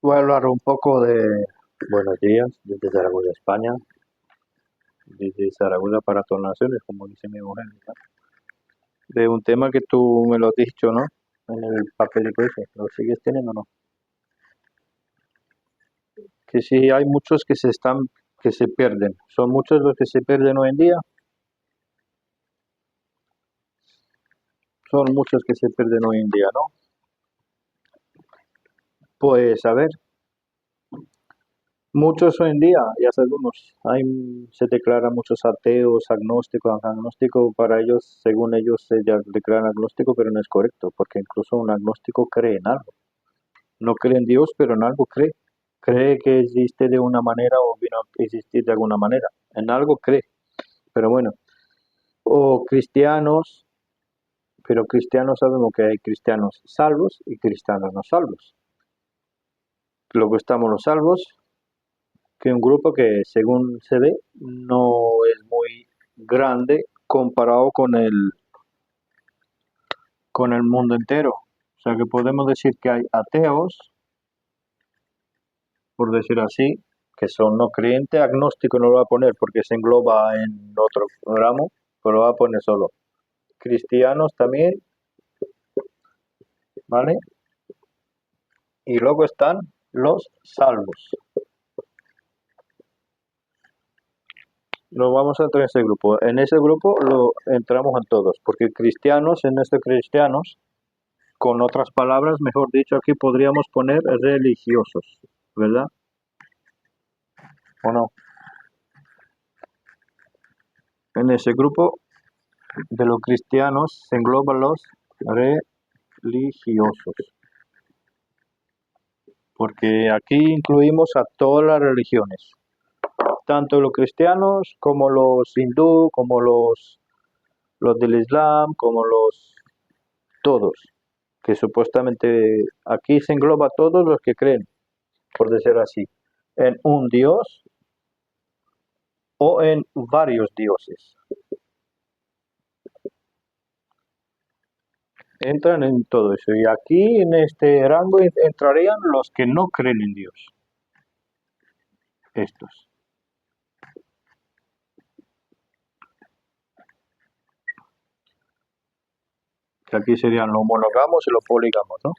Voy a hablar un poco de buenos días desde Zaragoza, España, desde Zaragoza para todas las naciones, como dice mi mujer, ¿verdad? De un tema que tú me lo has dicho, ¿no? En el papelito ese, ¿lo sigues teniendo o no? Que sí hay muchos que se pierden. Son muchos los que se pierden hoy en día. Son muchos que se pierden hoy en día, ¿no? Pues a ver, muchos hoy en día, ya sabemos, se declaran muchos ateos, agnósticos, para ellos, según ellos, se ya declaran agnóstico, pero no es correcto, porque incluso un agnóstico cree en algo. No cree en Dios, pero en algo cree. Cree que existe de una manera o vino a existir de alguna manera. En algo cree, pero bueno. O cristianos, pero cristianos sabemos que hay cristianos salvos y cristianos no salvos. Luego estamos los salvos, que es un grupo que según se ve no es muy grande comparado con el mundo entero. O sea que podemos decir que hay ateos, por decir así, que son no creyentes, agnóstico no lo va a poner porque se engloba en otro ramo, pero lo va a poner solo. Cristianos también, ¿vale? Y luego están los salvos. Nos vamos a entrar en ese grupo. En ese grupo lo entramos en todos, porque cristianos, en este cristianos, con otras palabras, mejor dicho, aquí podríamos poner religiosos, ¿verdad? ¿O no? En ese grupo de los cristianos se engloban los religiosos, porque aquí incluimos a todas las religiones, tanto los cristianos como los hindú, como los del Islam, como todos, que supuestamente aquí se engloba a todos los que creen, por decir así, en un dios o en varios dioses. Entran en todo eso. Y aquí en este rango entrarían los que no creen en Dios. Estos. Que aquí serían los monógamos y los polígamos, ¿no?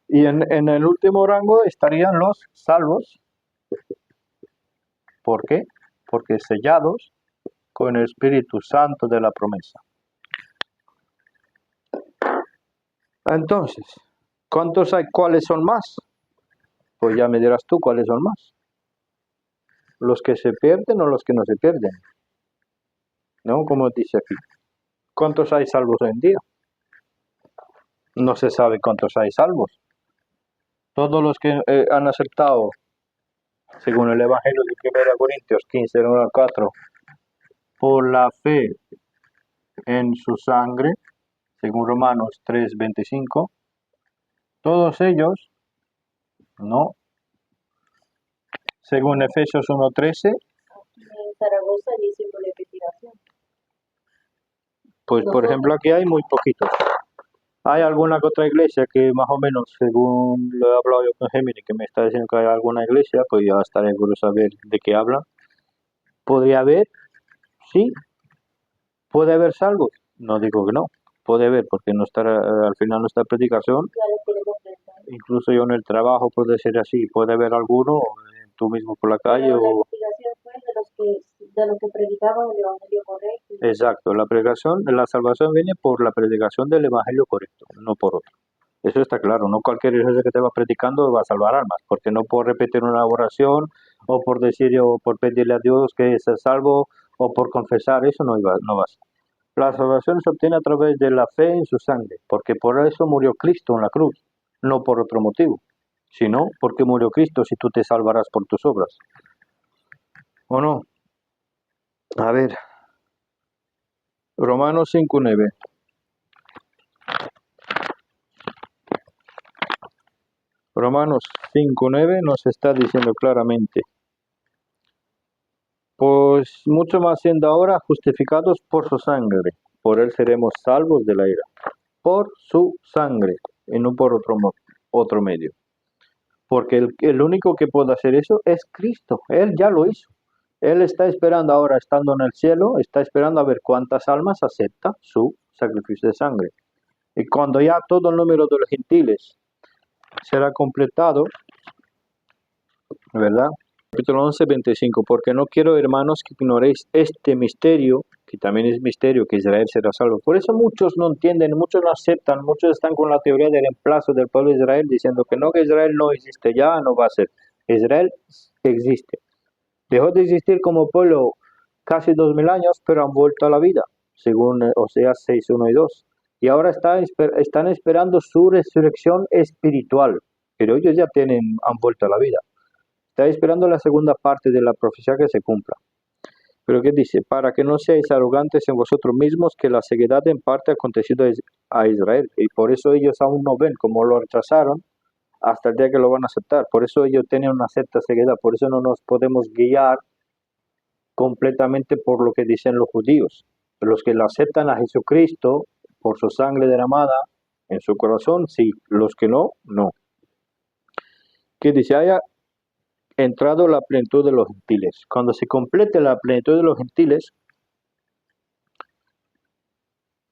Y en el último rango estarían los salvos. ¿Por qué? Porque sellados con el Espíritu Santo de la promesa. Entonces, ¿cuántos hay? ¿Cuáles son más? Pues ya me dirás tú cuáles son más. Los que se pierden o los que no se pierden. ¿No? Como dice aquí. ¿Cuántos hay salvos hoy en día? No se sabe cuántos hay salvos. Todos los que han aceptado, según el Evangelio de 1 Corintios 15, 1 al 4, por la fe en su sangre, según Romanos 3, 25, todos ellos, no. Según Efesios 1, 13, En Zaragoza dice por investigación. pues por ejemplo aquí hay muy poquitos. Hay alguna que otra iglesia que más o menos, según lo he hablado yo con Gemini, que me está diciendo que hay alguna iglesia, pues ya estaré curioso a saber de qué hablan. ¿Podría haber? Sí. ¿Puede haber salvos? No digo que no. Puede haber, porque no estará, al final nuestra predicación, Ya lo quiero completar. incluso yo en el trabajo puede ser así, puede haber alguno, tú mismo por la calle Pero la o... investigación fue de los que predicaban el evangelio correcto. Exacto, la predicación, la salvación viene por la predicación del evangelio correcto, no por otro. Eso está claro, no cualquier iglesia que te va predicando va a salvar almas, porque no por repetir una oración o por decir o por pedirle a Dios que se salvo o por confesar, eso no va a ser. La salvación se obtiene a través de la fe en su sangre, porque por eso murió Cristo en la cruz, no por otro motivo, sino porque murió Cristo si tú te salvarás por tus obras. ¿O no? A ver, Romanos 5:9. Romanos 5:9 nos está diciendo claramente, pues mucho más siendo ahora justificados por su sangre, por él seremos salvos de la ira, por su sangre y no por otro modo. otro medio. Porque el único que puede hacer eso es Cristo. Él ya lo hizo. Él está esperando ahora, estando en el cielo, está esperando a ver cuántas almas acepta su sacrificio de sangre. Y cuando ya todo el número de los gentiles será completado, ¿verdad? Capítulo 11, 25. Porque no quiero, hermanos, que ignoréis este misterio, que también es misterio, que Israel será salvo. Por eso muchos no entienden, muchos no aceptan, muchos están con la teoría del reemplazo del pueblo de Israel, diciendo que Israel no existe ya, no va a ser. Israel existe. Dejó de existir como pueblo casi 2000 años, pero han vuelto a la vida, según Oseas 6, 1 y 2. Y ahora están esperando su resurrección espiritual, pero ellos ya han vuelto a la vida. Está esperando la segunda parte de la profecía que se cumpla. Pero ¿qué dice? Para que no seáis arrogantes en vosotros mismos, que la ceguedad en parte ha acontecido a Israel. Y por eso ellos aún no ven, como lo rechazaron, hasta el día que lo van a aceptar. Por eso ellos tienen una cierta ceguedad. Por eso no nos podemos guiar completamente por lo que dicen los judíos. Los que lo aceptan a Jesucristo por su sangre derramada en su corazón, sí. Los que no, no. ¿Qué dice? Haya entrado la plenitud de los gentiles. Cuando se complete la plenitud de los gentiles,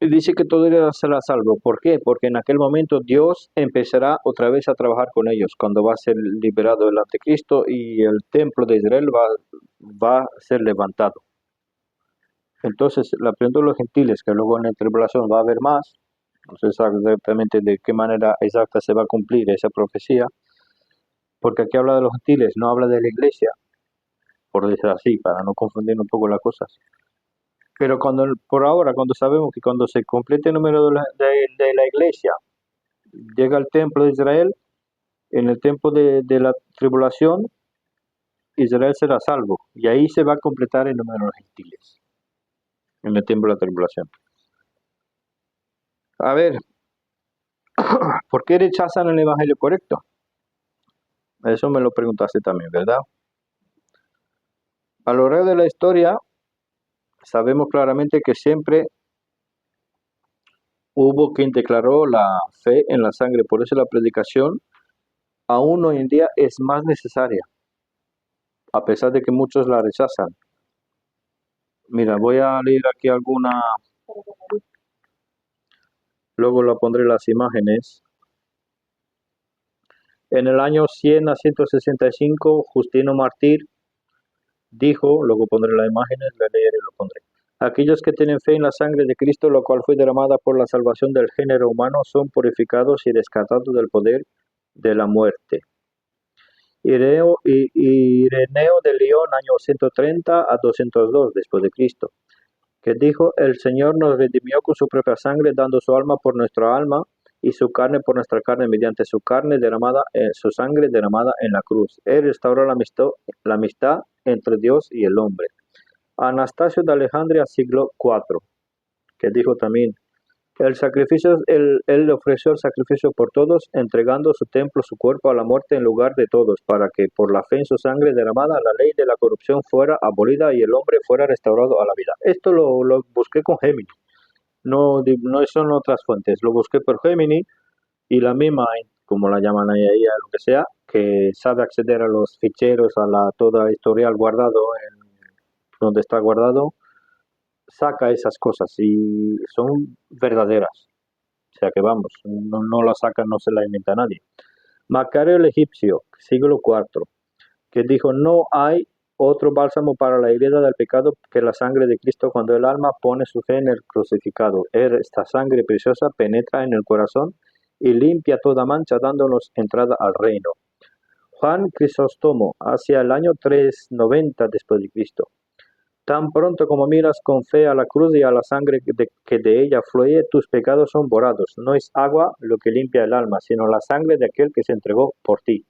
dice que todo será salvo. ¿Por qué? Porque en aquel momento Dios empezará otra vez a trabajar con ellos, cuando va a ser liberado el anticristo y el templo de Israel va a ser levantado. Entonces, la plenitud de los gentiles, que luego en la tribulación va a haber más, no sé exactamente de qué manera exacta se va a cumplir esa profecía, porque aquí habla de los gentiles, no habla de la iglesia, por decir así, para no confundir un poco las cosas. Pero por ahora, cuando sabemos que cuando se complete el número de la iglesia, llega al templo de Israel, en el tiempo de la tribulación, Israel será salvo. Y ahí se va a completar el número de los gentiles, en el tiempo de la tribulación. A ver, ¿por qué rechazan el evangelio correcto? Eso me lo preguntaste también, ¿verdad? A lo largo de la historia, sabemos claramente que siempre hubo quien declaró la fe en la sangre. Por eso la predicación aún hoy en día es más necesaria, a pesar de que muchos la rechazan. Mira, voy a leer aquí alguna, luego lo pondré las imágenes. En el año 100 a 165, Justino Mártir dijo, luego pondré las imágenes, la leeré y lo pondré. Aquellos que tienen fe en la sangre de Cristo, lo cual fue derramada por la salvación del género humano, son purificados y rescatados del poder de la muerte. Ireneo de León, año 130 a 202 después de Cristo, que dijo: el Señor nos redimió con su propia sangre, dando su alma por nuestra alma y su carne por nuestra carne, mediante su carne derramada, su sangre derramada en la cruz. Él restauró la amistad entre Dios y el hombre. Anastasio de Alejandría, siglo IV, que dijo también: él ofreció el sacrificio por todos, entregando su templo, su cuerpo a la muerte en lugar de todos, para que por la fe en su sangre derramada la ley de la corrupción fuera abolida y el hombre fuera restaurado a la vida. Esto lo busqué con Gemini, no son otras fuentes, lo busqué por Gemini y la misma, como la llaman ahí, a lo que sea, que sabe acceder a los ficheros, a toda historial guardado donde está guardado, saca esas cosas y son verdaderas. O sea que vamos, no la saca, no se la inventa nadie. Macario el egipcio, siglo IV, que dijo: no hay otro bálsamo para la herida del pecado que la sangre de Cristo. Cuando el alma pone su fe en el crucificado, esta sangre preciosa penetra en el corazón y limpia toda mancha, dándonos entrada al reino. Juan Crisóstomo, hacia el año 390 después de Cristo. Tan pronto como miras con fe a la cruz y a la sangre que de ella fluye, tus pecados son borrados. No es agua lo que limpia el alma, sino la sangre de aquel que se entregó por ti.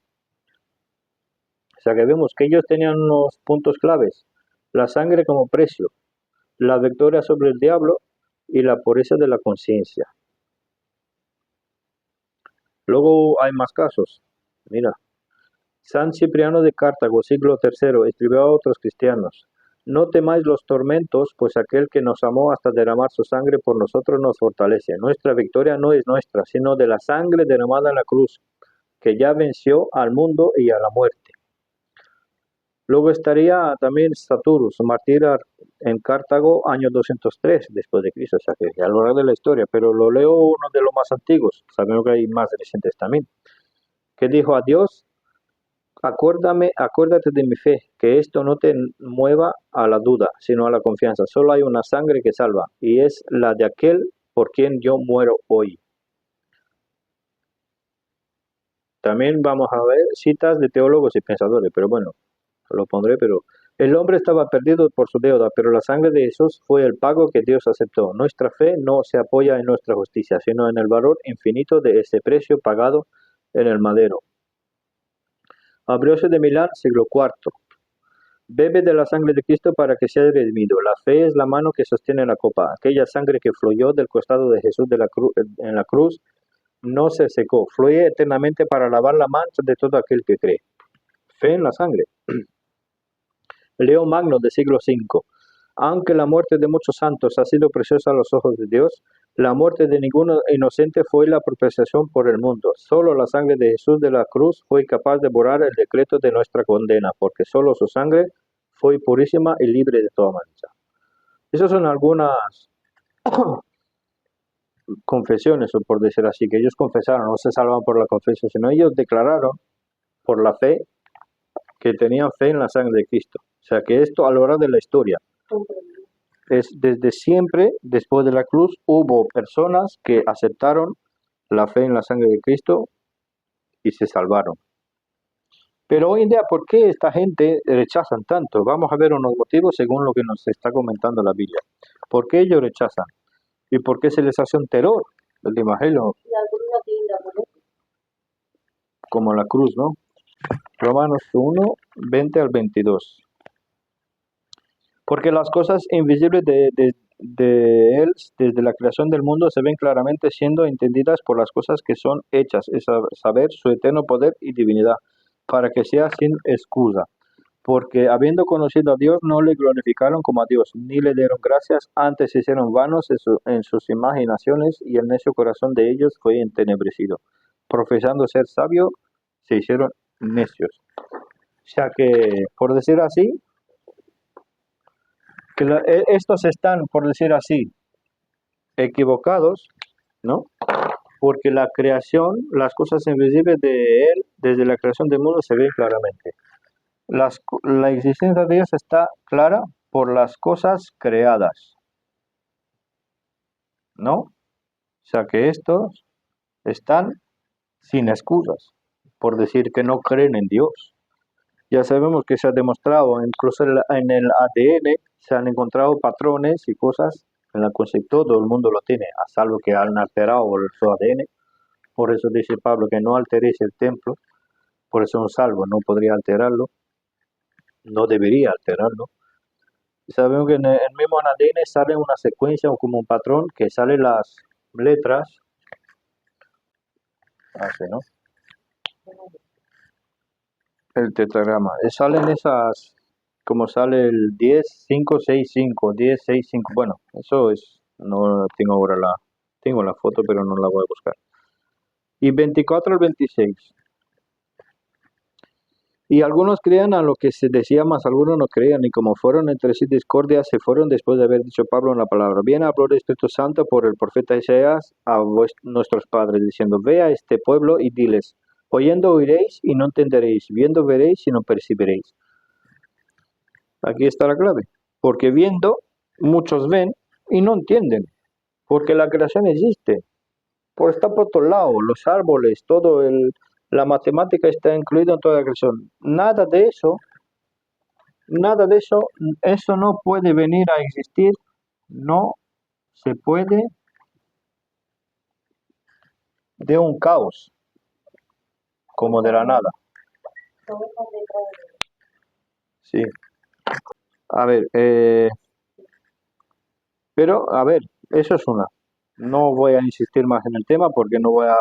O sea que vemos que ellos tenían unos puntos claves: la sangre como precio, la victoria sobre el diablo y la pureza de la conciencia. Luego hay más casos. Mira, San Cipriano de Cartago, siglo III, escribió a otros cristianos: no temáis los tormentos, pues aquel que nos amó hasta derramar su sangre por nosotros nos fortalece. Nuestra victoria no es nuestra, sino de la sangre derramada en la cruz. que ya venció al mundo y a la muerte. Luego estaría también Saturnus, mártir en Cartago, año 203 después de Cristo, o sea que a lo largo de la historia, pero lo leo uno de los más antiguos, sabemos que hay más recientes también, que dijo a Dios: acuérdate de mi fe, que esto no te mueva a la duda, sino a la confianza. Solo hay una sangre que salva, y es la de aquel por quien yo muero hoy. También vamos a ver citas de teólogos y pensadores, pero bueno, lo pondré, pero el hombre estaba perdido por su deuda, pero la sangre de Jesús fue el pago que Dios aceptó. Nuestra fe no se apoya en nuestra justicia, sino en el valor infinito de ese precio pagado en el madero. Ambrosio de Milán, siglo IV. Bebe de la sangre de Cristo para que seas redimido. La fe es la mano que sostiene la copa. Aquella sangre que fluyó del costado de Jesús en la cruz no se secó, fluye eternamente para lavar la mancha de todo aquel que cree. Fe en la sangre. León Magno, de siglo V. Aunque la muerte de muchos santos ha sido preciosa a los ojos de Dios, la muerte de ningún inocente fue la propiciación por el mundo. Solo la sangre de Jesús de la cruz fue capaz de borrar el decreto de nuestra condena, porque solo su sangre fue purísima y libre de toda mancha. Esas son algunas confesiones, o por decir así, que ellos confesaron, no se salvaban por la confesión, sino ellos declararon por la fe que tenían fe en la sangre de Cristo. O sea que esto a lo largo de la historia es desde siempre, después de la cruz, hubo personas que aceptaron la fe en la sangre de Cristo y se salvaron. Pero hoy en día, ¿por qué esta gente rechazan tanto? Vamos a ver unos motivos según lo que nos está comentando la Biblia. ¿Por qué ellos rechazan? ¿Y por qué se les hace un terror el Evangelio? Y algunos no tienen la molestia. Como la cruz, ¿no? Romanos 1, 20 al 22. Porque las cosas invisibles de Él desde la creación del mundo se ven claramente siendo entendidas por las cosas que son hechas, es saber su eterno poder y divinidad, para que sea sin excusa. Porque habiendo conocido a Dios, no le glorificaron como a Dios, ni le dieron gracias, antes se hicieron vanos en sus imaginaciones, y el necio corazón de ellos fue entenebrecido. Profesando ser sabio, se hicieron necios. O sea que, por decir así, que estos están, por decir así, equivocados, ¿no? Porque la creación, las cosas invisibles de Él, desde la creación del mundo, se ven claramente. La existencia de Dios está clara por las cosas creadas, ¿no? O sea que estos están sin excusas por decir que no creen en Dios. Ya sabemos que se ha demostrado, incluso en el ADN se han encontrado patrones y cosas en la que todo el mundo lo tiene, a salvo que han alterado su ADN. Por eso dice Pablo que no alteréis el templo, por eso un salvo no podría alterarlo, no debería alterarlo. Sabemos que en el mismo ADN sale una secuencia o como un patrón que sale las letras, así, ¿no? El tetragrama. Salen esas, como sale el 10, 5, 6, 5, 10, 6, 5. Bueno, eso es, no tengo ahora tengo la foto, pero no la voy a buscar. Y 24 al 26. Y algunos creían a lo que se decía, mas algunos no creían, y como fueron entre sí discordias, se fueron después de haber dicho Pablo en la palabra. Bien habló el Espíritu Santo por el profeta Isaías a nuestros padres, diciendo: ve a este pueblo y diles, oyendo oiréis y no entenderéis, viendo veréis y no percibiréis. Aquí está la clave, porque viendo, muchos ven y no entienden, porque la creación existe, está por todos lados, los árboles, la matemática está incluida en toda la creación. Nada de eso, eso no puede venir a existir, no se puede de un caos, como de la nada. Todo está detrás de Sí. A ver, pero, a ver, eso es una. No voy a insistir más en el tema porque no voy a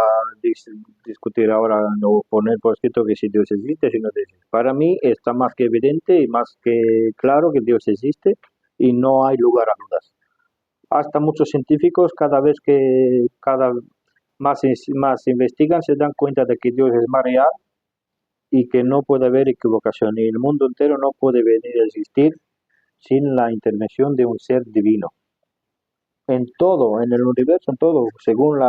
discutir ahora, no poner por escrito que si Dios existe, si no existe. Para mí está más que evidente y más que claro que Dios existe y no hay lugar a dudas. Hasta muchos científicos, cada más investigan, se dan cuenta de que Dios es más real y que no puede haber equivocación. Y el mundo entero no puede venir a existir sin la intervención de un ser divino. En todo, en el universo, en todo, según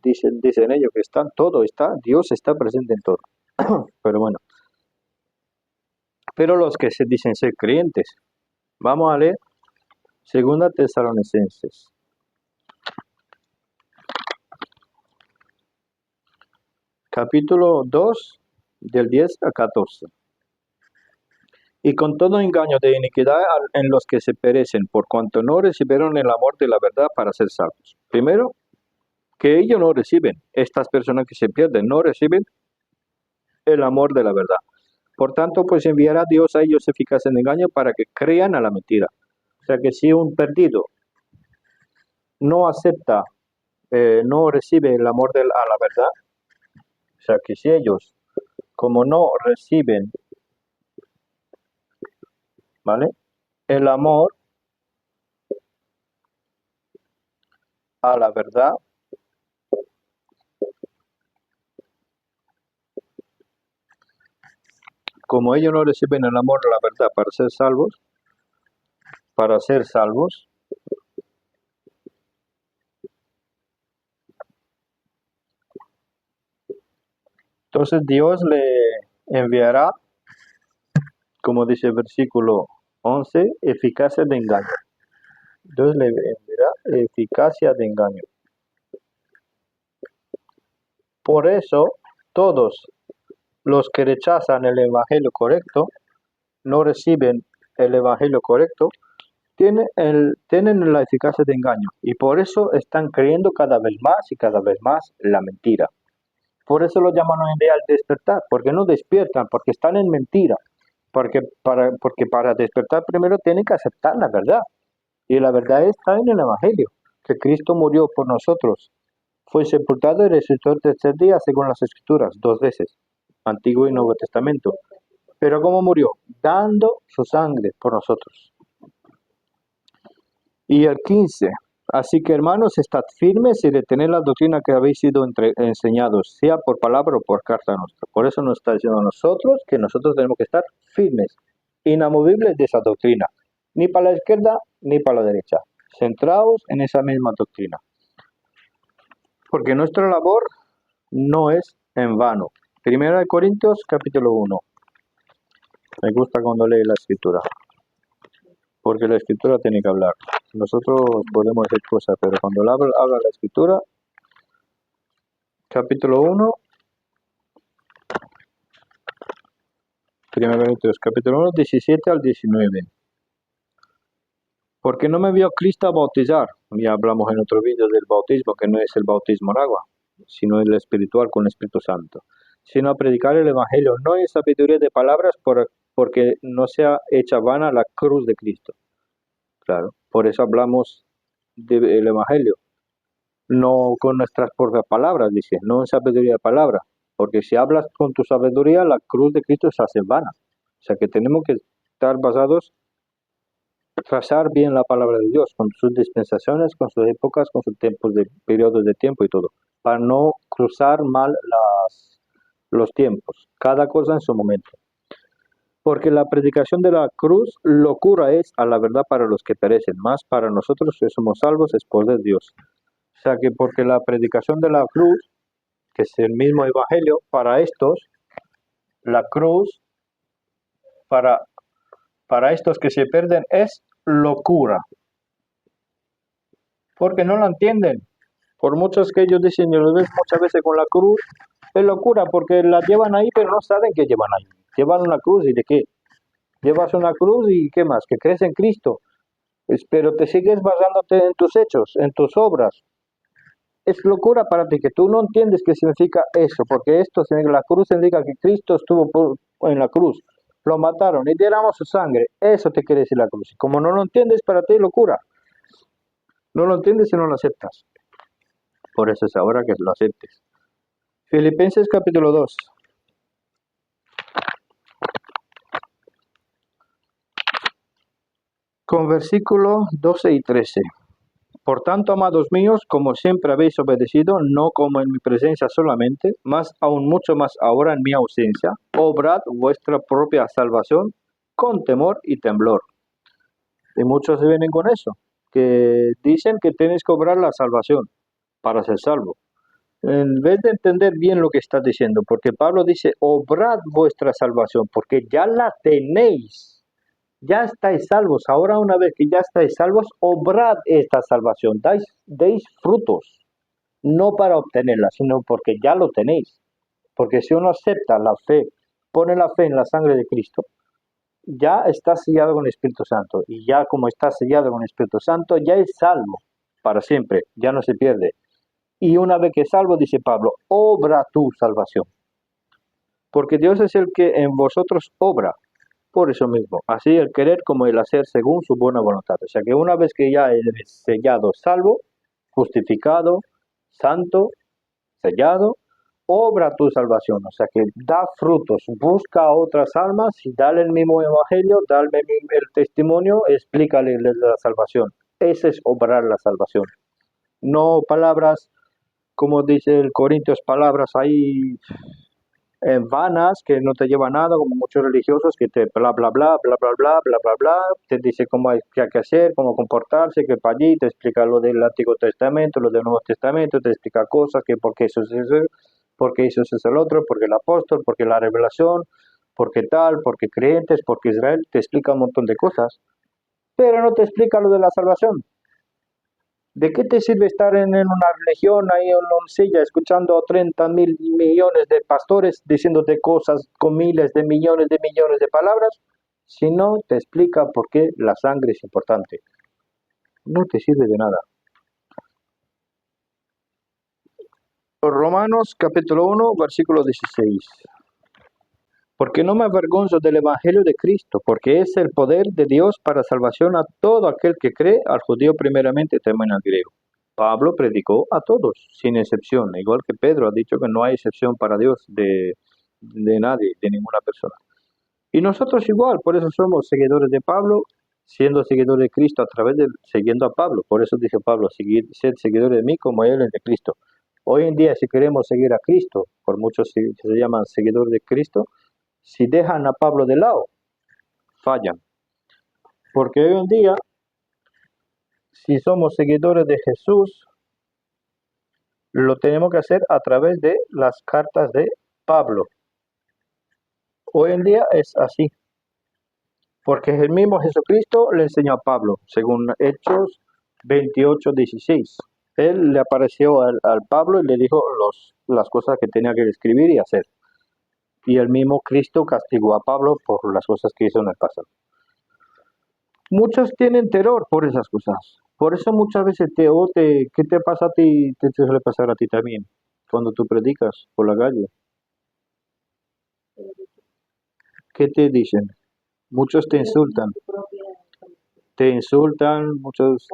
dicen ellos que están, todo está, Dios está presente en todo. Pero bueno, pero los que se dicen ser creyentes, vamos a leer Segunda Tesalonicenses, capítulo 2, del 10 al 14. Y con todo engaño de iniquidad en los que se perecen, por cuanto no recibieron el amor de la verdad para ser salvos. Primero, que ellos no reciben, estas personas que se pierden, no reciben el amor de la verdad. Por tanto, pues enviará Dios a ellos eficaz en engaño para que crean a la mentira. O sea que si un perdido no acepta, no recibe el amor a la verdad, o sea que si ellos, como no reciben, ¿vale? El amor a la verdad, como ellos no reciben el amor a la verdad para ser salvos, entonces Dios le enviará, como dice el versículo 11, eficacia de engaño. Dios le enviará eficacia de engaño. Por eso, todos los que rechazan el evangelio correcto, no reciben el evangelio correcto, tienen la eficacia de engaño. Y por eso están creyendo cada vez más y cada vez más la mentira. Por eso lo llaman hoy en día al despertar, porque no despiertan, porque están en mentira. Porque para despertar primero tienen que aceptar la verdad. Y la verdad está en el evangelio, que Cristo murió por nosotros. Fue sepultado y resucitó el tercer día según las Escrituras, 2 veces, Antiguo y Nuevo Testamento. Pero ¿cómo murió? Dando su sangre por nosotros. Y el 15. Así que hermanos, estad firmes y retened la doctrina que habéis sido enseñados, sea por palabra o por carta nuestra. Por eso nos está diciendo a nosotros que nosotros tenemos que estar firmes, inamovibles de esa doctrina. Ni para la izquierda ni para la derecha. Centrados en esa misma doctrina. Porque nuestra labor no es en vano. Primera de Corintios, capítulo 1. Me gusta cuando lee la escritura, porque la escritura tiene que hablar. Nosotros podemos hacer cosas, pero cuando habla la escritura, capítulo 1, Primera de Corintios, capítulo 1, 17 al 19. Porque no me vio Cristo a bautizar. Ya hablamos en otro vídeo del bautismo, que no es el bautismo en agua, sino el espiritual con el Espíritu Santo, sino a predicar el Evangelio, no en sabiduría de palabras, porque no sea hecha vana la cruz de Cristo. Claro, por eso hablamos del Evangelio, no con nuestras propias palabras, dice, no en sabiduría de palabras, porque si hablas con tu sabiduría, la cruz de Cristo se hace vana. O sea que tenemos que estar basados, trazar bien la palabra de Dios, con sus dispensaciones, con sus épocas, con sus tiempos periodos de tiempo y todo, para no cruzar mal los tiempos, cada cosa en su momento. Porque la predicación de la cruz, locura es a la verdad para los que perecen, más para nosotros que somos salvos es poder de Dios. O sea que porque la predicación de la cruz, que es el mismo evangelio, para estos, la cruz, para estos que se pierden, es locura. Porque no la entienden. Por muchos que ellos dicen, y lo ves muchas veces con la cruz, es locura, porque la llevan ahí, pero no saben qué llevan ahí. Llevan una cruz, ¿y de qué? Llevas una cruz y ¿qué más? Que crees en Cristo. Pero te sigues basándote en tus hechos, en tus obras. Es locura para ti que tú no entiendes qué significa eso, porque la cruz significa que Cristo estuvo en la cruz, lo mataron y derramó su sangre. Eso te quiere decir la cruz. Y como no lo entiendes, para ti es locura. No lo entiendes y no lo aceptas. Por eso es ahora que lo aceptes. Filipenses capítulo 2. Con versículos 12 y 13. Por tanto, amados míos, como siempre habéis obedecido, no como en mi presencia solamente, mas aún mucho más ahora en mi ausencia, obrad vuestra propia salvación con temor y temblor. Y muchos se vienen con eso, que dicen que tienes que obrar la salvación para ser salvo. En vez de entender bien lo que está diciendo, porque Pablo dice, obrad vuestra salvación, porque ya la tenéis, ya estáis salvos. Ahora una vez que ya estáis salvos, obrad esta salvación, deis frutos, no para obtenerla, sino porque ya lo tenéis. Porque si uno acepta la fe, pone la fe en la sangre de Cristo, ya está sellado con el Espíritu Santo. Y ya como está sellado con el Espíritu Santo, ya es salvo para siempre, ya no se pierde. Y una vez que es salvo, dice Pablo, obra tu salvación. Porque Dios es el que en vosotros obra, por eso mismo. Así el querer como el hacer según su buena voluntad. O sea que una vez que ya eres sellado, salvo, justificado, santo, sellado, obra tu salvación. O sea que da frutos, busca otras almas y dale el mismo evangelio, dale el testimonio, explícale la salvación. Ese es obrar la salvación. No palabras, como dice el Corintios, palabras ahí vanas que no te llevan a nada, como muchos religiosos que te bla bla bla bla bla bla bla bla bla, te dice cómo hay que hacer, cómo comportarse, que para allí te explica lo del Antiguo Testamento, lo del Nuevo Testamento, te explica cosas, que por qué eso es eso, por qué eso es el otro, porque el apóstol, porque la revelación, porque tal, porque creyentes, porque Israel, te explica un montón de cosas, pero no te explica lo de la salvación. ¿De qué te sirve estar en una religión ahí en una silla escuchando a 30.000 millones de pastores diciéndote cosas con miles de millones de palabras si no te explica por qué la sangre es importante? No te sirve de nada. Romanos capítulo 1, versículo 16. Porque no me avergonzo del Evangelio de Cristo, porque es el poder de Dios para salvación a todo aquel que cree, al judío primeramente, también al griego. Pablo predicó a todos, sin excepción, igual que Pedro ha dicho que no hay excepción para Dios de nadie, de ninguna persona. Y nosotros igual, por eso somos seguidores de Pablo, siendo seguidores de Cristo a través de siguiendo a Pablo. Por eso dice Pablo, sed seguidores de mí como él es de Cristo. Hoy en día, si queremos seguir a Cristo, por muchos se llaman seguidores de Cristo, si dejan a Pablo de lado, fallan. Porque hoy en día, si somos seguidores de Jesús, lo tenemos que hacer a través de las cartas de Pablo. Hoy en día es así, porque el mismo Jesucristo le enseñó a Pablo, según Hechos 28:16. Él le apareció al Pablo y le dijo las cosas que tenía que escribir y hacer. Y el mismo Cristo castigó a Pablo por las cosas que hizo en el pasado. Muchos tienen terror por esas cosas. Por eso muchas veces ¿qué te pasa a ti? Te suele pasar a ti también, cuando tú predicas por la calle. ¿Qué te dicen? Muchos te insultan, muchos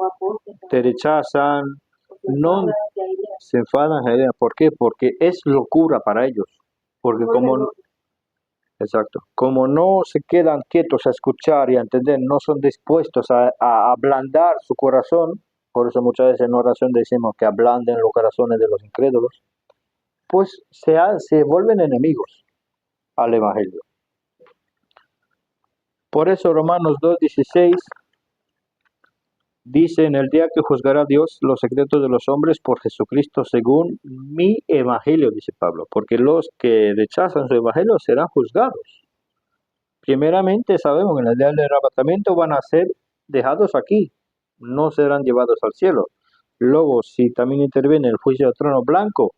te rechazan, no se enfadan. ¿Por qué? Porque es locura para ellos. Porque exacto, como no se quedan quietos a escuchar y a entender, no son dispuestos a ablandar su corazón, por eso muchas veces en oración decimos que ablanden los corazones de los incrédulos, pues se vuelven enemigos al Evangelio. Por eso Romanos 2:16 dice: en el día que juzgará Dios los secretos de los hombres por Jesucristo según mi evangelio, dice Pablo, porque los que rechazan su evangelio serán juzgados. Primeramente sabemos que en el día del arrebatamiento van a ser dejados aquí, no serán llevados al cielo. Luego, si también interviene el juicio del trono blanco,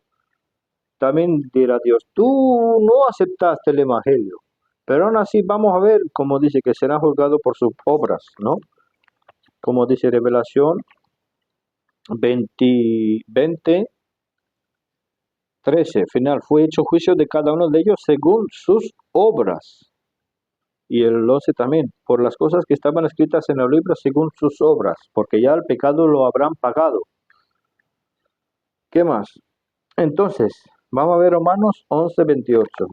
también dirá Dios, tú no aceptaste el evangelio, pero aún así vamos a ver, como dice, que serán juzgados por sus obras, ¿no? Como dice Revelación 20:13, final, fue hecho juicio de cada uno de ellos según sus obras. Y el 11 también, por las cosas que estaban escritas en el libro según sus obras, porque ya el pecado lo habrán pagado. ¿Qué más? Entonces, vamos a ver Romanos 11:28.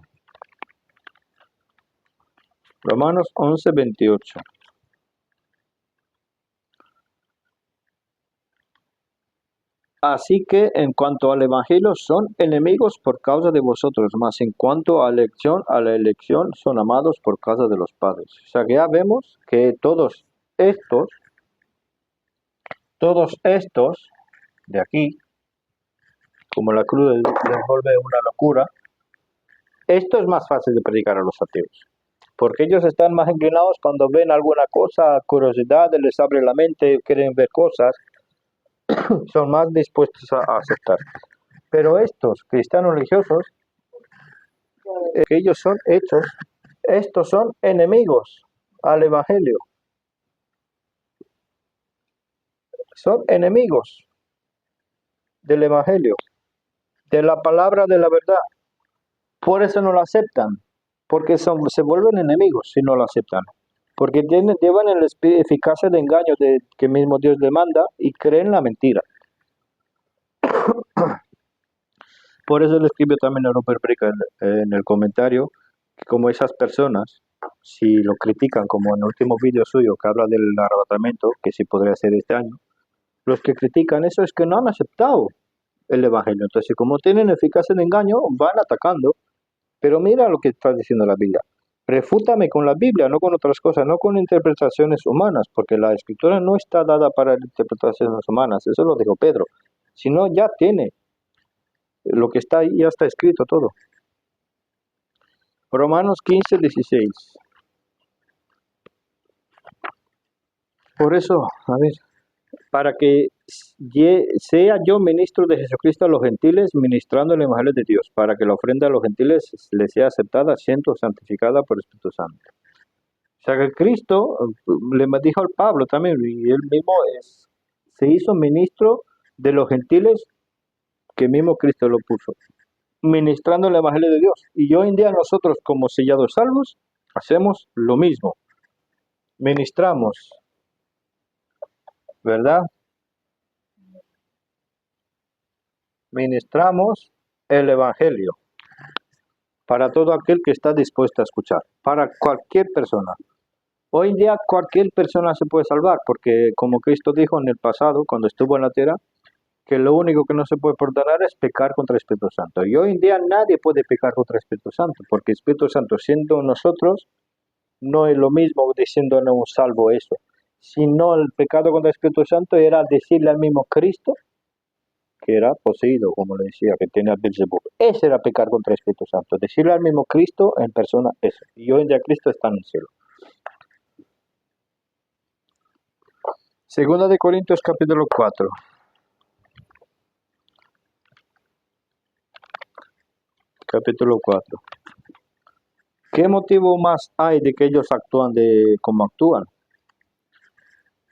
Romanos 11:28. Así que en cuanto al Evangelio son enemigos por causa de vosotros, mas en cuanto a la elección son amados por causa de los padres. O sea que ya vemos que todos estos de aquí, como la cruz les vuelve una locura, esto es más fácil de predicar a los ateos. Porque ellos están más inclinados cuando ven alguna cosa, curiosidad, les abre la mente, quieren ver cosas, son más dispuestos a aceptar. Pero estos cristianos religiosos, que ellos son hechos, estos son enemigos al Evangelio. Son enemigos del Evangelio, de la palabra de la verdad. Por eso no lo aceptan, porque se vuelven enemigos si no lo aceptan. Porque llevan el eficacia de engaño que mismo Dios demanda y creen la mentira. Por eso le escribió también a Robert Brick en el comentario que como esas personas, si lo critican, como en el último vídeo suyo que habla del arrebatamiento, que sí podría ser este año, los que critican eso es que no han aceptado el Evangelio. Entonces, como tienen eficacia de engaño, van atacando. Pero mira lo que está diciendo la Biblia. Refútame con la Biblia, no con otras cosas, no con interpretaciones humanas, porque la escritura no está dada para interpretaciones humanas, eso lo dijo Pedro, sino ya tiene, lo que está ahí ya está escrito todo. Romanos 15:16. Por eso, a ver, para que sea yo ministro de Jesucristo a los gentiles, ministrando el Evangelio de Dios, para que la ofrenda a los gentiles les sea aceptada, siendo santificada por el Espíritu Santo. O sea que Cristo le dijo al Pablo también, y él mismo se hizo ministro de los gentiles, que mismo Cristo lo puso, ministrando el Evangelio de Dios. Y hoy en día nosotros, como sellados salvos, hacemos lo mismo. Ministramos, ¿verdad? Ministramos el Evangelio para todo aquel que está dispuesto a escuchar, para cualquier persona. Hoy en día cualquier persona se puede salvar, porque como Cristo dijo en el pasado, cuando estuvo en la tierra, que lo único que no se puede perdonar es pecar contra el Espíritu Santo. Y hoy en día nadie puede pecar contra el Espíritu Santo, porque el Espíritu Santo, siendo nosotros, no es lo mismo diciéndonos un salvo eso, sino el pecado contra el Espíritu Santo era decirle al mismo Cristo, que era poseído, como le decía, que tenía Beelzebub. Ese era pecar contra el Espíritu Santo, decirle al mismo Cristo en persona eso. Y hoy en día Cristo está en el cielo. Segunda de Corintios capítulo 4. Capítulo 4. ¿Qué motivo más hay de que ellos actúan como actúan?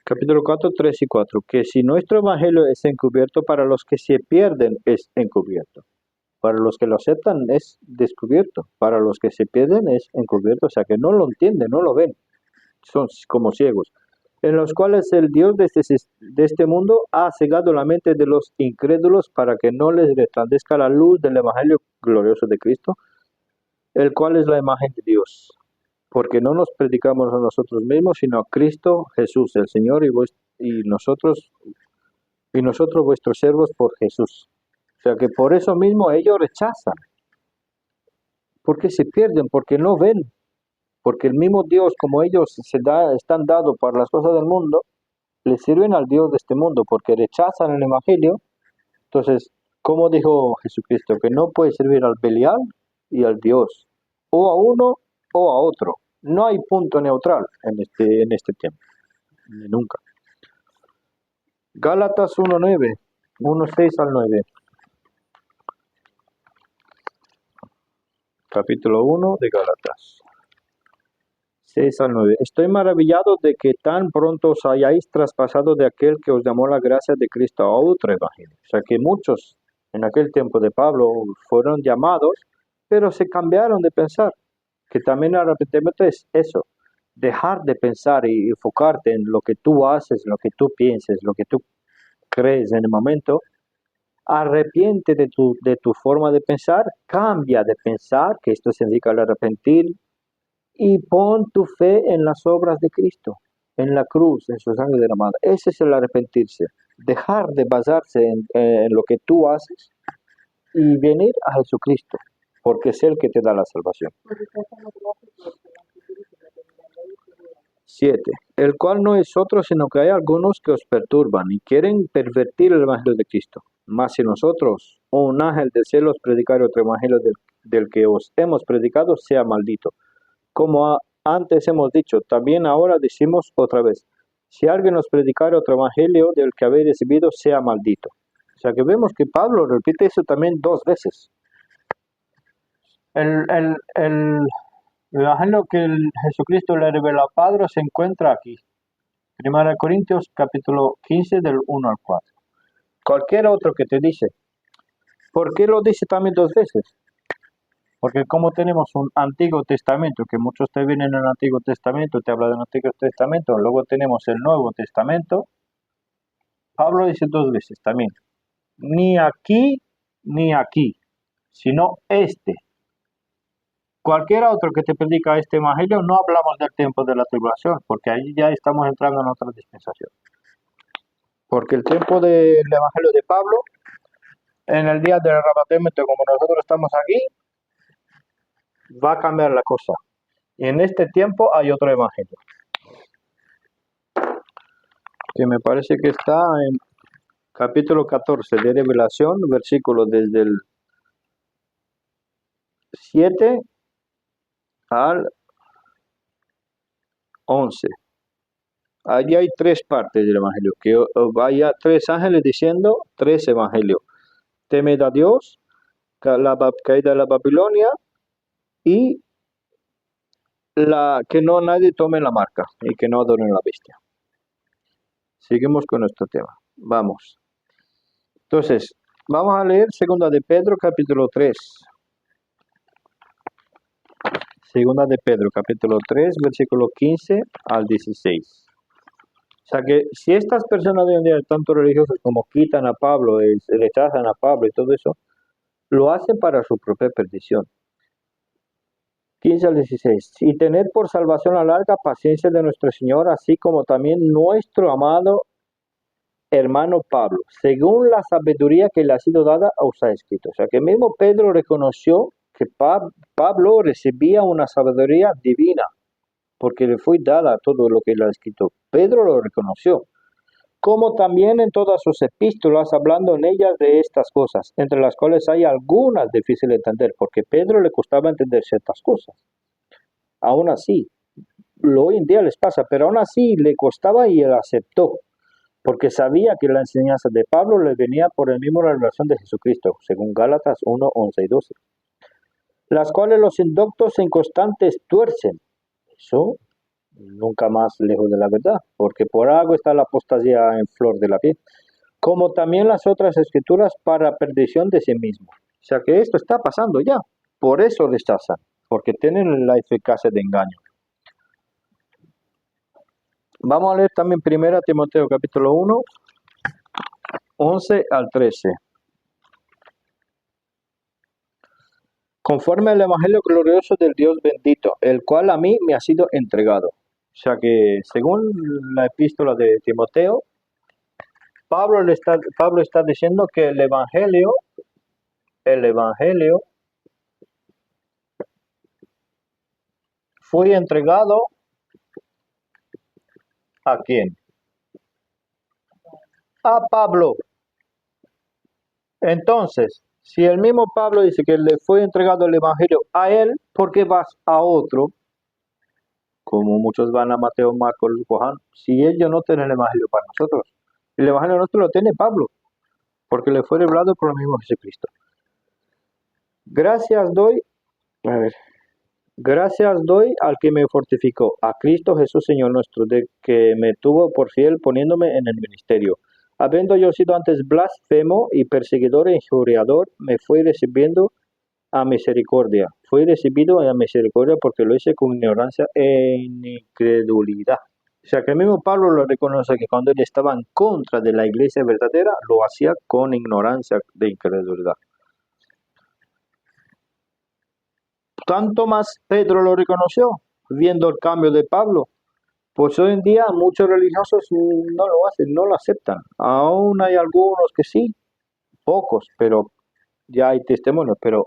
Capítulo 4, 3 y 4. Que si nuestro evangelio es encubierto, para los que se pierden es encubierto. Para los que lo aceptan es descubierto. Para los que se pierden es encubierto. O sea que no lo entienden, no lo ven. Son como ciegos. En los cuales el Dios de este mundo ha cegado la mente de los incrédulos para que no les resplandezca la luz del evangelio glorioso de Cristo, el cual es la imagen de Dios. Porque no nos predicamos a nosotros mismos, sino a Cristo Jesús, el Señor, y nosotros vuestros siervos por Jesús. O sea que por eso mismo ellos rechazan. Porque se pierden, porque no ven. Porque el mismo Dios, como ellos están dados para las cosas del mundo, le sirven al Dios de este mundo, porque rechazan el Evangelio. Entonces, como dijo Jesucristo, que no puede servir al Belial y al Dios, o a uno o a otro. No hay punto neutral en este tiempo, nunca. Gálatas 1:9, 1:6 al 9. Capítulo 1 de Gálatas. 6 al 9. Estoy maravillado de que tan pronto os hayáis traspasado de aquel que os llamó la gracia de Cristo a otro evangelio. O sea que muchos en aquel tiempo de Pablo fueron llamados, pero se cambiaron de pensar. Que también el arrepentimiento es eso, dejar de pensar y enfocarte en lo que tú haces, lo que tú pienses, lo que tú crees en el momento. Arrepiente de tu forma de pensar, cambia de pensar, que esto significa el arrepentir, y pon tu fe en las obras de Cristo, en la cruz, en su sangre derramada. Ese es el arrepentirse. dejar de basarse en lo que tú haces y venir a Jesucristo, porque es Él que te da la salvación. 7. El cual no es otro, sino que hay algunos que os perturban y quieren pervertir el evangelio de Cristo. Mas si nosotros, o un ángel del cielo, os predicar otro evangelio del que os hemos predicado, sea maldito. Como antes hemos dicho, también ahora decimos otra vez, si alguien nos predicar otro evangelio del que habéis recibido, sea maldito. O sea que vemos que Pablo repite eso también 2 veces. El evangelio que Jesucristo le reveló a Pablo se encuentra aquí. 1 Corintios capítulo 15 del 1 al 4. Cualquier otro que te dice, ¿por qué lo dice también 2 veces? Porque como tenemos un Antiguo Testamento, que muchos te vienen en el Antiguo Testamento, te habla del Antiguo Testamento, luego tenemos el Nuevo Testamento, Pablo dice 2 veces también, ni aquí, sino este. Cualquier otro que te predica este evangelio, no hablamos del tiempo de la tribulación, porque ahí ya estamos entrando en otra dispensación. Porque el tiempo del evangelio de Pablo, en el día del arrebatamiento, como nosotros estamos aquí, va a cambiar la cosa. Y en este tiempo hay otro evangelio, que me parece que está en capítulo 14 de Revelación, versículo desde el 7 al 11. Allí hay 3 partes del evangelio, que vaya 3 ángeles diciendo 3 evangelios. Temed a Dios, la caída de la Babilonia y que no nadie tome la marca y que no adoren la bestia. Seguimos con nuestro tema. Vamos. Entonces, vamos a leer 2 de Pedro capítulo 3. 2 de Pedro capítulo 3, versículo 15 al 16. O sea que si estas personas de hoy en día, tanto religiosos como quitan a Pablo, rechazan a Pablo y todo eso, lo hacen para su propia perdición. 15 al 16. Y tened por salvación la larga paciencia de nuestro Señor, así como también nuestro amado hermano Pablo, según la sabiduría que le ha sido dada, os ha escrito. O sea que mismo Pedro reconoció que Pablo recibía una sabiduría divina, porque le fue dada todo lo que le ha escrito. Pedro lo reconoció. Como también en todas sus epístolas, hablando en ellas de estas cosas, entre las cuales hay algunas difíciles de entender, porque a Pedro le costaba entender ciertas cosas. Aún así, hoy en día les pasa, pero aún así le costaba y él aceptó, porque sabía que la enseñanza de Pablo le venía por el mismo revelación de Jesucristo, según Gálatas 1, 11 y 12. Las cuales los indoctos e inconstantes tuercen. Eso nunca más lejos de la verdad, porque por algo está la apostasía en flor de la piel, como también las otras escrituras para perdición de sí mismo. O sea que esto está pasando ya, por eso rechazan, porque tienen la eficacia de engaño. Vamos a leer también 1 Timoteo capítulo 1, 11 al 13. Conforme al Evangelio glorioso del Dios bendito, el cual a mí me ha sido entregado. O sea que según la epístola de Timoteo, Pablo está diciendo que el Evangelio fue entregado ¿a quién? A Pablo. Entonces, si el mismo Pablo dice que le fue entregado el Evangelio a él, ¿por qué vas a otro? Como muchos van a Mateo, Marcos, Juan, si ellos no tienen el Evangelio para nosotros. El Evangelio nuestro lo tiene Pablo, porque le fue revelado por el mismo Jesucristo. Gracias doy al que me fortificó, a Cristo Jesús Señor nuestro, de que me tuvo por fiel poniéndome en el ministerio. Habiendo yo sido antes blasfemo y perseguidor e injuriador, me fue recibiendo a misericordia. Fui recibido a misericordia porque lo hice con ignorancia e incredulidad. O sea que el mismo Pablo lo reconoce que cuando él estaba en contra de la iglesia verdadera, lo hacía con ignorancia de incredulidad. Tanto más Pedro lo reconoció, viendo el cambio de Pablo, Pues hoy en día muchos religiosos no lo hacen, no lo aceptan. Aún hay algunos que sí, pocos, pero ya hay testimonios, pero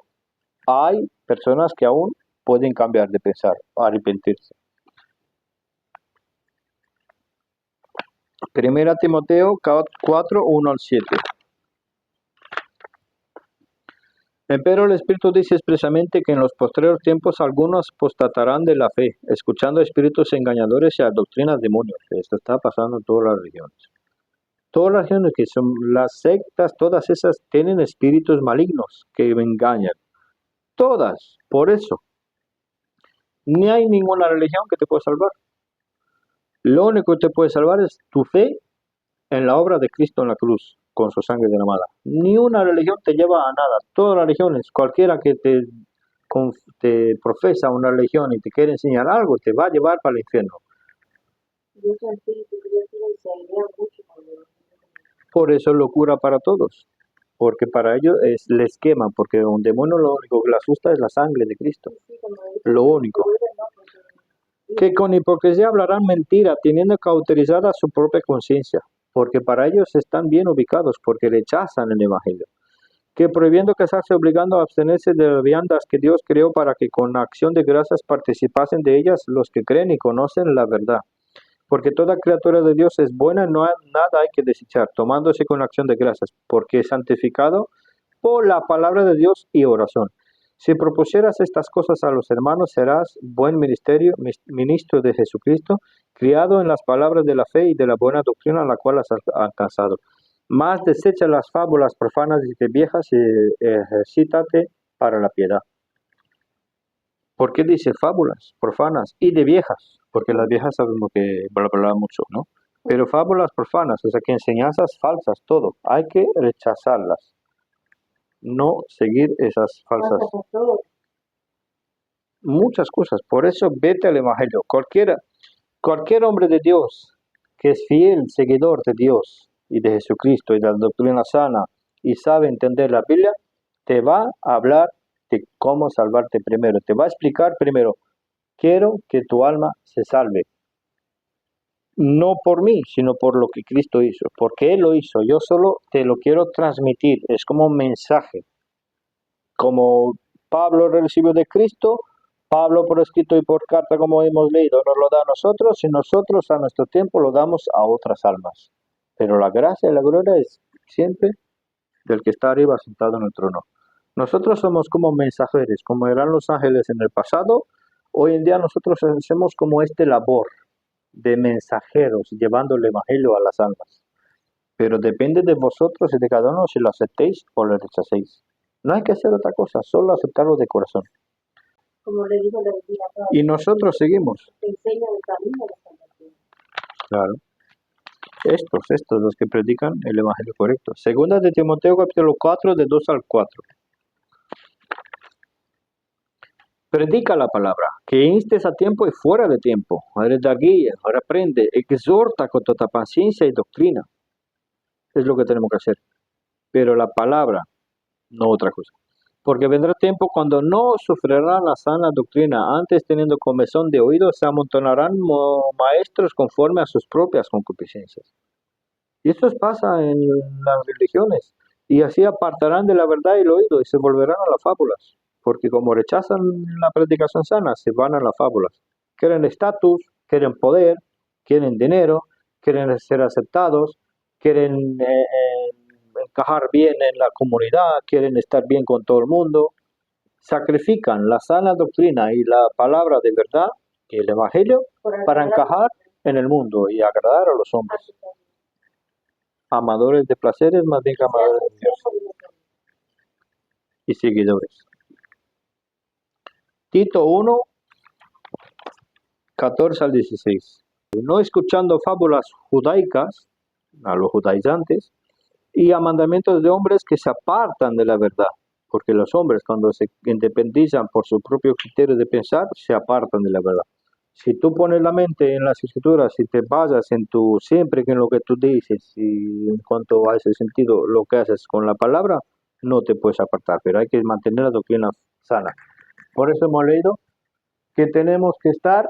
hay personas que aún pueden cambiar de pensar, arrepentirse. Primera Timoteo 4, 1 al 7. Empero el Espíritu dice expresamente que en los postreros tiempos algunos apostatarán de la fe, escuchando espíritus engañadores y a doctrinas demonios. Esto está pasando en todas las religiones. Todas las religiones que son las sectas, todas esas tienen espíritus malignos que engañan. Todas. Por eso, ni hay ninguna religión que te pueda salvar. Lo único que te puede salvar es tu fe en la obra de Cristo en la cruz, con su sangre derramada. Ni una religión te lleva a nada. Todas las religiones, cualquiera que te profesa una religión y te quiere enseñar algo, te va a llevar para el infierno. Y ese espíritu que yo tengo se alinea mucho con el Por eso es locura para todos. Porque para ellos les queman, porque un demonio lo único que le asusta es la sangre de Cristo. sí, como dice, Lo único. ¿no? Porque Que con hipocresía hablarán mentira, teniendo cauterizada su propia conciencia, porque para ellos están bien ubicados, porque rechazan el Evangelio. Que prohibiendo casarse, obligando a abstenerse de las viandas que Dios creó para que con acción de gracias participasen de ellas los que creen y conocen la verdad. Porque toda criatura de Dios es buena, nada hay que desechar, tomándose con acción de gracias, porque es santificado por la palabra de Dios y oración. Si propusieras estas cosas a los hermanos, serás buen ministro de Jesucristo, criado en las palabras de la fe y de la buena doctrina a la cual has alcanzado. Más desecha las fábulas profanas y de viejas y ejercítate para la piedad. ¿Por qué dice fábulas profanas y de viejas? Porque las viejas sabemos que bla bla mucho, ¿no? Pero fábulas profanas, o sea que enseñanzas falsas, todo, hay que rechazarlas, no seguir esas falsas, pasa con todo. muchas cosas. Por eso vete al Evangelio. Cualquier hombre de Dios que es fiel seguidor de Dios y de Jesucristo y de la doctrina sana y sabe entender la Biblia, te va a hablar de cómo salvarte primero. Te va a explicar primero, quiero que tu alma se salve. No por mí, sino por lo que Cristo hizo. Porque Él lo hizo. Yo solo te lo quiero transmitir. Es como un mensaje. Como Pablo recibió de Cristo, Pablo por escrito y por carta, como hemos leído, nos lo da a nosotros y nosotros a nuestro tiempo lo damos a otras almas. Pero la gracia y la gloria es siempre del que está arriba sentado en el trono. Nosotros somos como mensajeros, como eran los ángeles en el pasado. Hoy en día nosotros hacemos como este labor de mensajeros, llevando el evangelio a las almas. Pero depende de vosotros y de cada uno si lo aceptéis o lo rechacéis. No hay que hacer otra cosa, solo aceptarlo de corazón. Como le dijo la Biblia, Y nosotros seguimos. te enseña el camino de salvación. Claro. Estos, los que predican el evangelio correcto. Segunda de Timoteo capítulo 4, de 2 al 4. Predica la palabra, que instes a tiempo y fuera de tiempo. Da guía, reprende, exhorta con toda paciencia y doctrina. Es lo que tenemos que hacer. Pero la palabra, no otra cosa. Porque vendrá tiempo cuando no sufrirán la sana doctrina, antes teniendo comezón de oídos, se amontonarán maestros conforme a sus propias concupiscencias. Y esto pasa en las religiones. Y así apartarán de la verdad el oído y se volverán a las fábulas. Porque como rechazan la predicación sana, se van a las fábulas. Quieren estatus, quieren poder, quieren dinero, quieren ser aceptados, quieren encajar bien en la comunidad, quieren estar bien con todo el mundo. Sacrifican la sana doctrina y la palabra de verdad, y el evangelio, para encajar en el mundo y agradar a los hombres. Amadores de placeres más bien que amadores de Dios y seguidores. Tito 1, 14 al 16. No escuchando fábulas judaicas, a los judaizantes, y a mandamientos de hombres que se apartan de la verdad, porque los hombres cuando se independizan por su propio criterio de pensar, se apartan de la verdad. Si tú pones la mente en las escrituras y te basas en siempre en lo que tú dices y en cuanto a ese sentido, lo que haces con la palabra, no te puedes apartar, pero hay que mantener la doctrina sana. Por eso hemos leído que tenemos que estar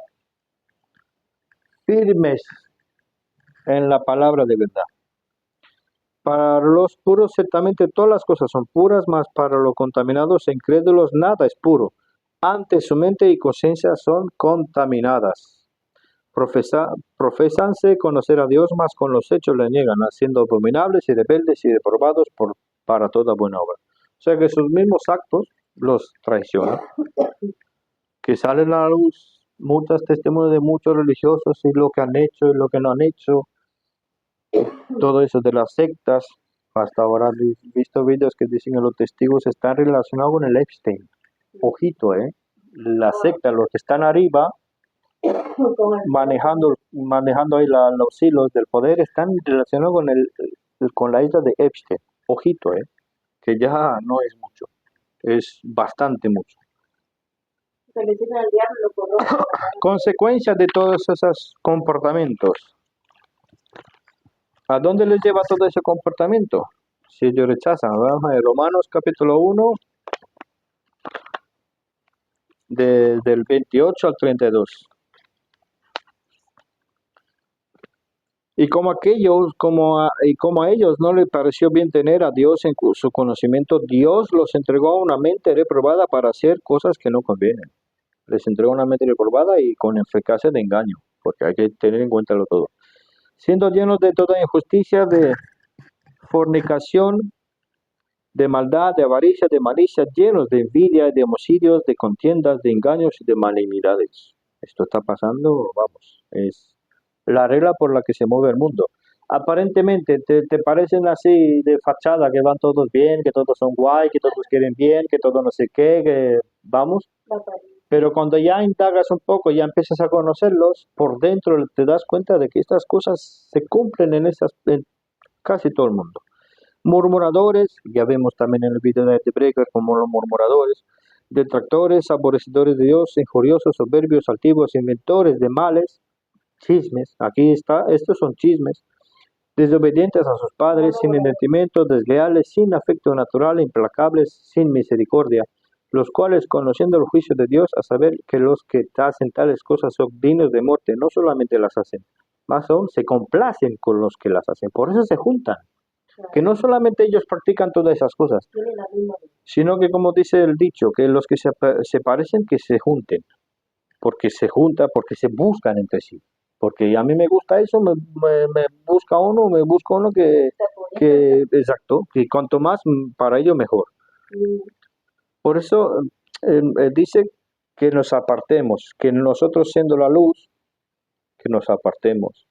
firmes en la palabra de verdad. Para los puros ciertamente todas las cosas son puras, mas para los contaminados e incrédulos nada es puro. Antes su mente y conciencia son contaminadas. Profesanse conocer a Dios, mas con los hechos le niegan, siendo abominables y rebeldes y reprobados para toda buena obra. O sea que sus mismos actos los traicionan. Que salen a la luz muchos testimonios de muchos religiosos y lo que han hecho y lo que no han hecho. Todo eso de las sectas. Hasta ahora he visto videos que dicen que los testigos están relacionados con el Epstein. Ojito, la secta, los que están arriba, manejando ahí los hilos del poder, están relacionados con la isla de Epstein. Ojito, que ya no es mucho, es bastante mucho. Se le dicen al diablo, lo conozco. Consecuencia de todos esos comportamientos. ¿A dónde les lleva todo ese comportamiento? Si ellos rechazan, vamos a ver, Romanos capítulo 1, del 28 al 32. Y como a ellos no les pareció bien tener a Dios en su conocimiento, Dios los entregó a una mente reprobada para hacer cosas que no convienen. Les entregó una mente reprobada y con eficacia de engaño, porque hay que tener en cuenta todo. Siendo llenos de toda injusticia, de fornicación, de maldad, de avaricia, de malicia, llenos de envidia, de homicidios, de contiendas, de engaños y de malignidades. Esto está pasando, vamos, es la regla por la que se mueve el mundo. Aparentemente te parecen así de fachada, que van todos bien, que todos son guay, que todos quieren bien, que todo no sé qué, que vamos. Pero cuando ya indagas un poco, ya empiezas a conocerlos, por dentro te das cuenta de que estas cosas se cumplen en casi todo el mundo. Murmuradores, ya vemos también en el video de Breaker como los murmuradores, detractores, aborrecedores de Dios, injuriosos, soberbios, altivos, inventores de males, chismes, aquí está, estos son chismes, desobedientes a sus padres, sin entendimiento, desleales, sin afecto natural, implacables, sin misericordia, los cuales, conociendo el juicio de Dios, a saber que los que hacen tales cosas son dignos de muerte, no solamente las hacen, más aún se complacen con los que las hacen, por eso se juntan. Que no solamente ellos practican todas esas cosas, sino que, como dice el dicho, que los que se parecen, que se junten, porque se juntan, porque se buscan entre sí. Porque a mí me gusta eso, me busca uno que exacto, que cuanto más para ello mejor. Por eso dice que nos apartemos, que nosotros siendo la luz, que nos apartemos.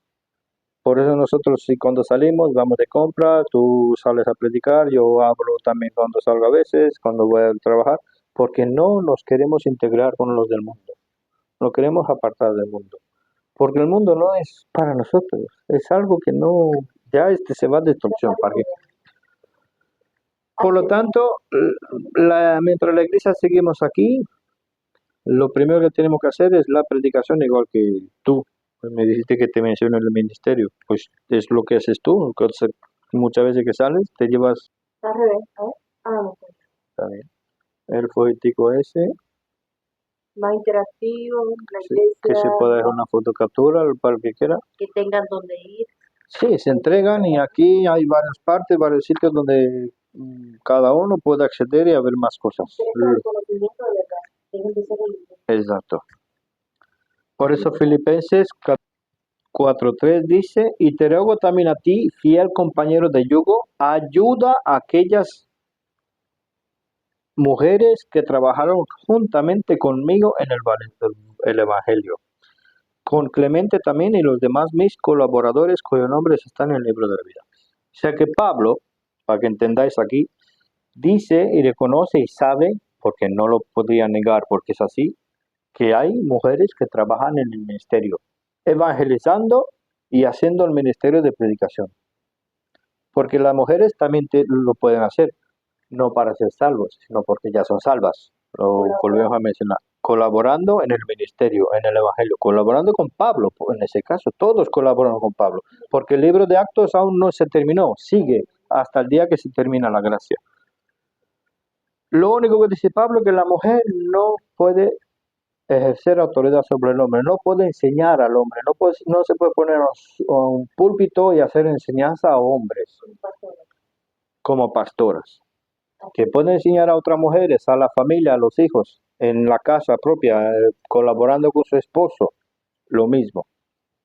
Por eso nosotros, si cuando salimos, vamos de compra, tú sales a predicar, yo hablo también cuando salgo a veces, cuando voy a trabajar, porque no nos queremos integrar con los del mundo, no queremos apartar del mundo, porque el mundo no es para nosotros, es algo que no, ya se va a destrucción. Por lo tanto, mientras la iglesia seguimos aquí, lo primero que tenemos que hacer es la predicación, igual que tú. Me dijiste que te menciono en el ministerio, pues es lo que haces tú. Muchas veces que sales te llevas. Al revés, a ver. No sé. Está bien. El foético ese, Más interactivo, la sí, iglesia. que se pueda dejar una fotocaptura para el que quiera. Que tengan donde ir. Sí, se entregan y aquí hay varias partes, varios sitios donde cada uno puede acceder y a ver más cosas. El conocimiento de verdad. Dejen de ser religiosos. Exacto. Por eso Filipenses 4:3 dice, y te ruego también a ti, fiel compañero de yugo, ayuda a aquellas mujeres que trabajaron juntamente conmigo en el Evangelio, con Clemente también y los demás mis colaboradores cuyos nombres están en el libro de la vida. O sea que Pablo, para que entendáis aquí, dice y reconoce y sabe, porque no lo podría negar porque es así, que hay mujeres que trabajan en el ministerio, evangelizando y haciendo el ministerio de predicación. Porque las mujeres también lo pueden hacer, no para ser salvos, sino porque ya son salvas. Lo volvemos a mencionar. Colaborando en el ministerio, en el evangelio, colaborando con Pablo, en ese caso, todos colaboran con Pablo, porque el libro de Actos aún no se terminó, sigue hasta el día que se termina la gracia. Lo único que dice Pablo es que la mujer no puede ejercer autoridad sobre el hombre, no puede enseñar al hombre, no se puede poner a un púlpito y hacer enseñanza a hombres un pastor. como pastoras, que puede enseñar a otras mujeres, a la familia, a los hijos, en la casa propia, colaborando con su esposo, lo mismo.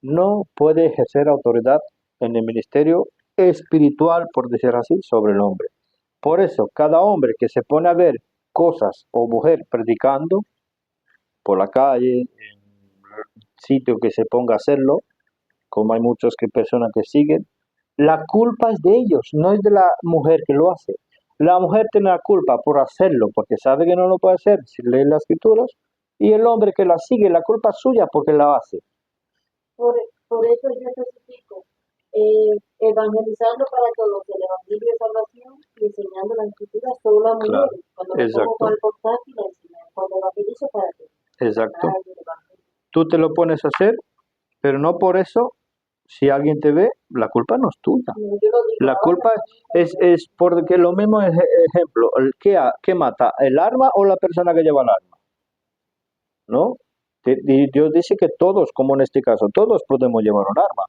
No puede ejercer autoridad en el ministerio espiritual, por decir así, sobre el hombre. Por eso, cada hombre que se pone a ver cosas o mujer predicando por la calle, en sitio que se ponga a hacerlo, como hay muchas personas que siguen, la culpa es de ellos, no es de la mujer que lo hace. La mujer tiene la culpa por hacerlo, porque sabe que no lo puede hacer si lee las escrituras, y el hombre que la sigue, la culpa es suya porque la hace. Por eso yo especifico, evangelizando para todos, el evangelio de salvación y enseñando la escritura solo a Claro, mujeres. Cuando me pongo exacto, con el portátil, la enseño. Cuando evangelizo para todos. exacto. Ay, el evangelio. Tú te lo pones a hacer, pero no por eso, si alguien te ve, la culpa no es tuya. No, yo lo digo La ahora, culpa es porque lo mismo es ejemplo, ¿qué mata? ¿El arma o la persona que lleva el arma? ¿No? Y Dios dice que todos, como en este caso, todos podemos llevar un arma.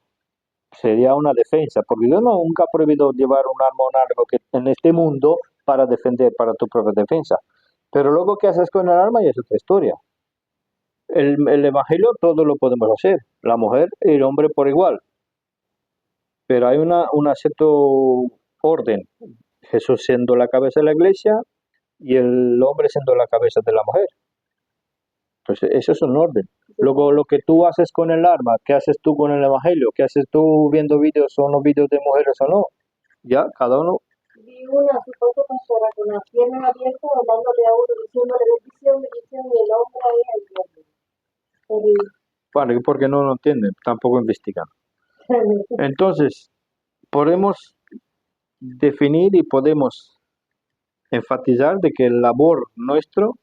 Sería una defensa, porque Dios nunca ha prohibido llevar un arma o un arma que en este mundo para defender, para tu propia defensa. Pero luego, ¿qué haces con el arma? Y es otra historia. El evangelio todo lo podemos hacer, la mujer y el hombre por igual. Pero hay un cierto orden. Jesús siendo la cabeza de la iglesia y el hombre siendo la cabeza de la mujer. Entonces, eso es un orden. Luego, lo que tú haces con el arma, ¿qué haces tú con el evangelio? ¿Qué haces tú viendo vídeos o no vídeos de mujeres o no? Ya, cada uno. vi una supuesta pastora con las piernas abiertas, hablándole a uno, diciéndole bendición, bendición, y el hombre ahí al diablo. Bueno, porque no lo entienden, tampoco investigan. Entonces, podemos definir y podemos enfatizar de que el labor nuestro,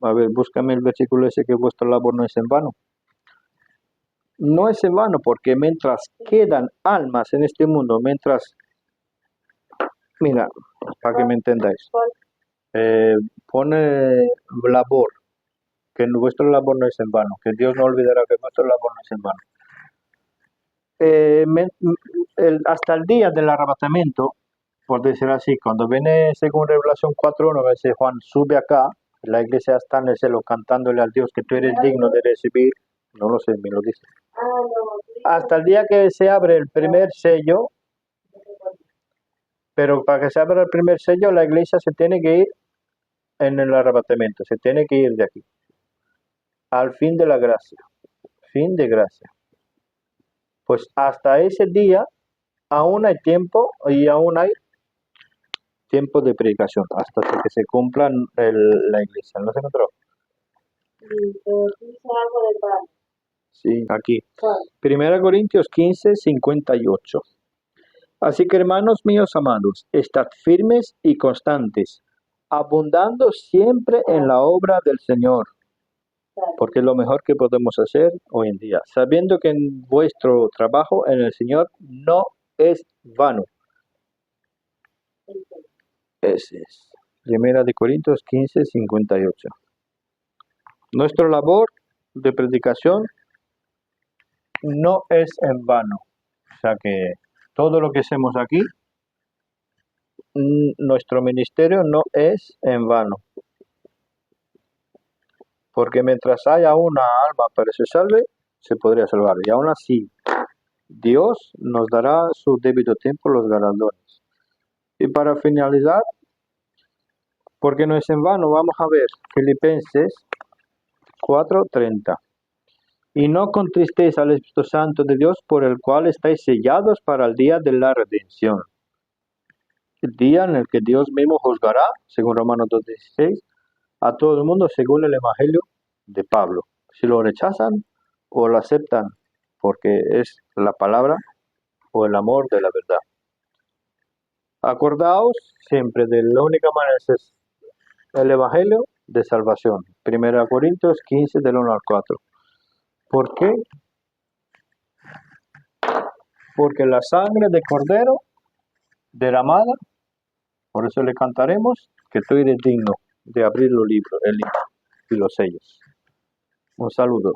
a ver, búscame el versículo ese, que vuestra labor no es en vano. No es en vano, porque mientras quedan almas en este mundo, mira, para que me entendáis, pone labor, que vuestro labor no es en vano, que Dios no olvidará que vuestro labor no es en vano. Hasta el día del arrebatamiento, por decir así, cuando viene según Revelación 4:1, dice Juan, sube acá, la iglesia está en el cielo cantándole al Dios que tú eres digno de recibir, no lo sé, me lo dice. Hasta el día que se abre el primer sello, pero para que se abra el primer sello, la iglesia se tiene que ir en el arrebatamiento, se tiene que ir de aquí, al fin de la gracia, fin de gracia. Pues hasta ese día aún hay tiempo y aún hay tiempo de predicación, hasta que se cumpla la iglesia. ¿No se encontró? Dice algo de pan. Sí, aquí. ¿Cuál? 1 Corintios 15:58. Así que, hermanos míos amados, estad firmes y constantes, abundando siempre en la obra del Señor, porque es lo mejor que podemos hacer hoy en día, sabiendo que en vuestro trabajo en el Señor no es vano. Ese es. 1 Corintios 15:58. Nuestra labor de predicación no es en vano. O sea que todo lo que hacemos aquí, nuestro ministerio no es en vano. Porque mientras haya una alma para que se salve, se podría salvar. Y aún así, Dios nos dará a su debido tiempo los galardones. Y para finalizar, porque no es en vano, vamos a ver Filipenses 4:30. Y no contristéis al Espíritu Santo de Dios, por el cual estáis sellados para el día de la redención. El día en el que Dios mismo juzgará, según Romanos 2:16, a todo el mundo según el Evangelio de Pablo. Si lo rechazan o lo aceptan, porque es la palabra o el amor de la verdad. Acordaos siempre de la única manera es el Evangelio de salvación. 1 Corintios 15, del 1 al 4. ¿Por qué? Porque la sangre de Cordero derramada, por eso le cantaremos, que tú eres digno de abrir los libros, el libro y los sellos. Un saludo.